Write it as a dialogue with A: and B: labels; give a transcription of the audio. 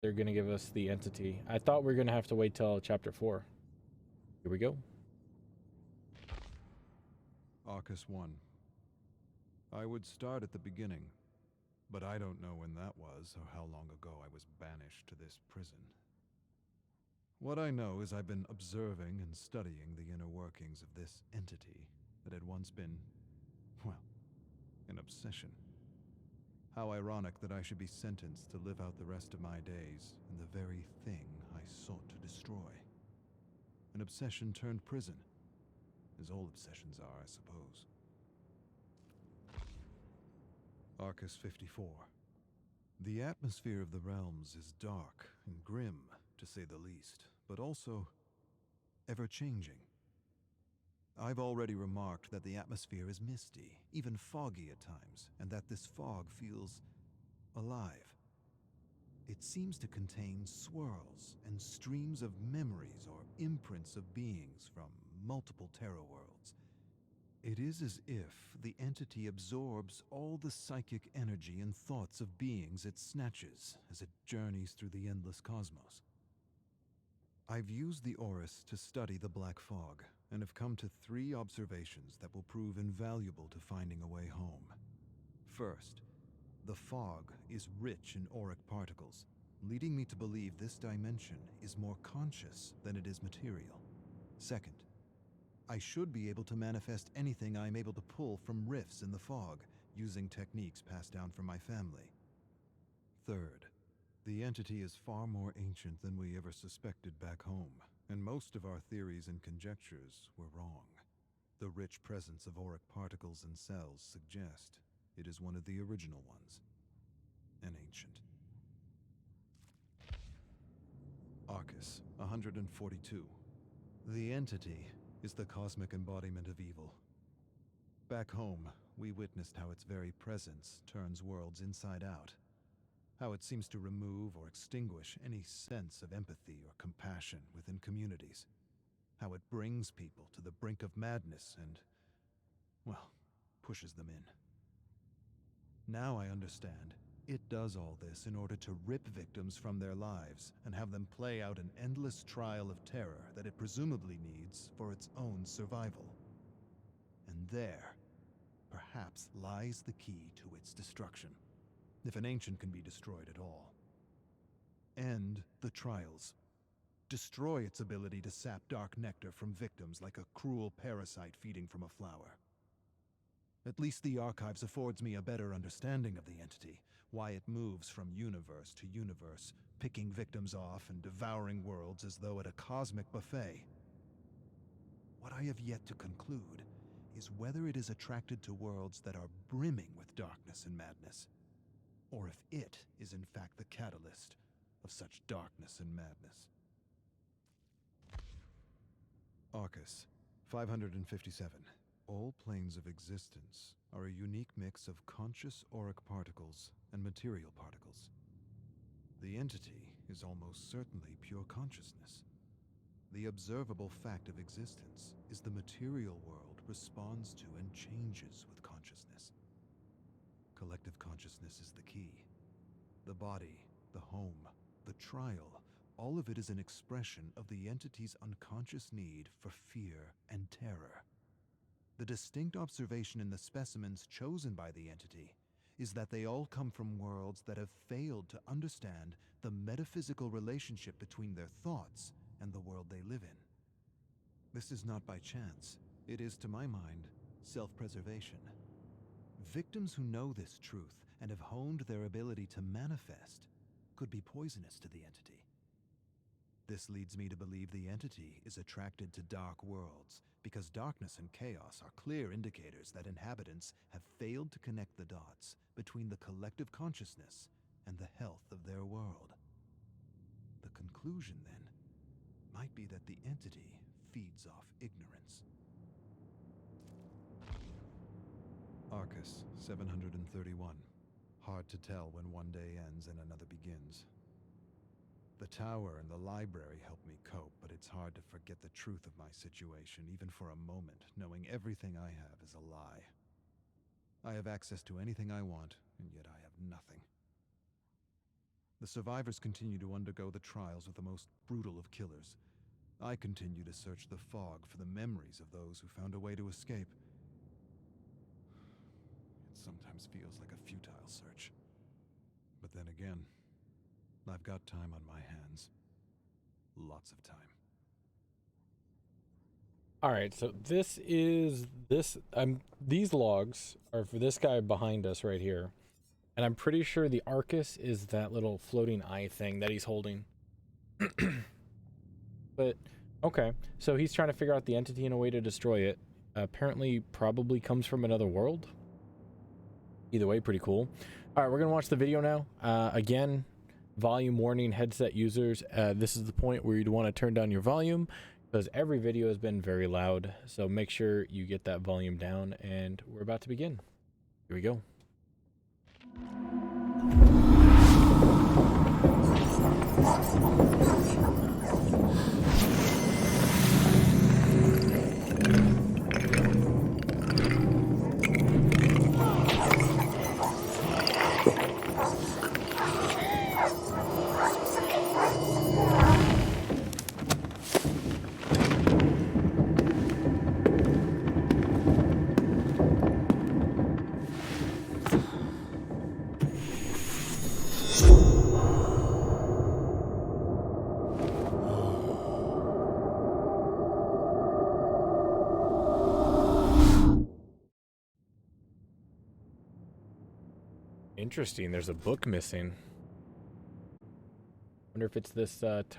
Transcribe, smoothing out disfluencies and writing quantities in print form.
A: they're going to give us the entity. I thought we were going to have to wait till chapter 4. Here we go.
B: Arcus 1. I would start at the beginning, but I don't know when that was or how long ago I was banished to this prison. What I know is I've been observing and studying the inner workings of this entity that had once been, well, an obsession. How ironic that I should be sentenced to live out the rest of my days in the very thing I sought to destroy. An obsession turned prison, as all obsessions are, I suppose. Arcus 54. The atmosphere of the realms is dark and grim, to say the least, but also ever-changing. I've already remarked that the atmosphere is misty, even foggy at times, and that this fog feels alive. It seems to contain swirls and streams of memories or imprints of beings from multiple Terra worlds. It is as if the entity absorbs all the psychic energy and thoughts of beings it snatches as it journeys through the endless cosmos. I've used the Oris to study the black fog, and have come to 3 observations that will prove invaluable to finding a way home. First, the fog is rich in auric particles, leading me to believe this dimension is more conscious than it is material. Second, I should be able to manifest anything I'm able to pull from rifts in the fog, using techniques passed down from my family. Third, the entity is far more ancient than we ever suspected back home, and most of our theories and conjectures were wrong. The rich presence of auric particles and cells suggest it is one of the original ones, an ancient. Arcus 142. The entity is the cosmic embodiment of evil. Back home, we witnessed how its very presence turns worlds inside out. How it seems to remove or extinguish any sense of empathy or compassion within communities. How it brings people to the brink of madness and, well, pushes them in. Now I understand. It does all this in order to rip victims from their lives and have them play out an endless trial of terror that it presumably needs for its own survival. And there, perhaps, lies the key to its destruction, if an ancient can be destroyed at all. End the trials. Destroy its ability to sap dark nectar from victims like a cruel parasite feeding from a flower. At least the archives affords me a better understanding of the entity, why it moves from universe to universe, picking victims off and devouring worlds as though at a cosmic buffet. What I have yet to conclude is whether it is attracted to worlds that are brimming with darkness and madness, or if it is in fact the catalyst of such darkness and madness. Arcus 557. All planes of existence are a unique mix of conscious auric particles and material particles. The entity is almost certainly pure consciousness. The observable fact of existence is the material world responds to and changes with consciousness. Collective consciousness is the key. The body, the home, the trial, all of it is an expression of the entity's unconscious need for fear and terror. The distinct observation in the specimens chosen by the entity is that they all come from worlds that have failed to understand the metaphysical relationship between their thoughts and the world they live in. This is not by chance. It is, to my mind, self-preservation. Victims who know this truth and have honed their ability to manifest could be poisonous to the entity. This leads me to believe the entity is attracted to dark worlds, because darkness and chaos are clear indicators that inhabitants have failed to connect the dots between the collective consciousness and the health of their world. The conclusion, then, might be that the entity feeds off ignorance. Arcus 731. Hard to tell when one day ends and another begins. The tower and the library help me cope, but it's hard to forget the truth of my situation, even for a moment, knowing everything I have is a lie. I have access to anything I want, and yet I have nothing. The survivors continue to undergo the trials of the most brutal of killers. I continue to search the fog for the memories of those who found a way to escape. It sometimes feels like a futile search. But then again, I've got time on my hands. Lots of time.
A: All right, so these logs are for this guy behind us right here. And I'm pretty sure the Arcus is that little floating eye thing that he's holding. But okay, so he's trying to figure out the entity and a way to destroy it. Apparently probably comes from another world. Either way, pretty cool. All right, we're gonna watch the video now. Again, volume warning, headset users. This is the point where you'd want to turn down your volume because every video has been very loud. So make sure you get that volume down, and we're about to begin. Here we go. Interesting. There's a book missing. Wonder if it's this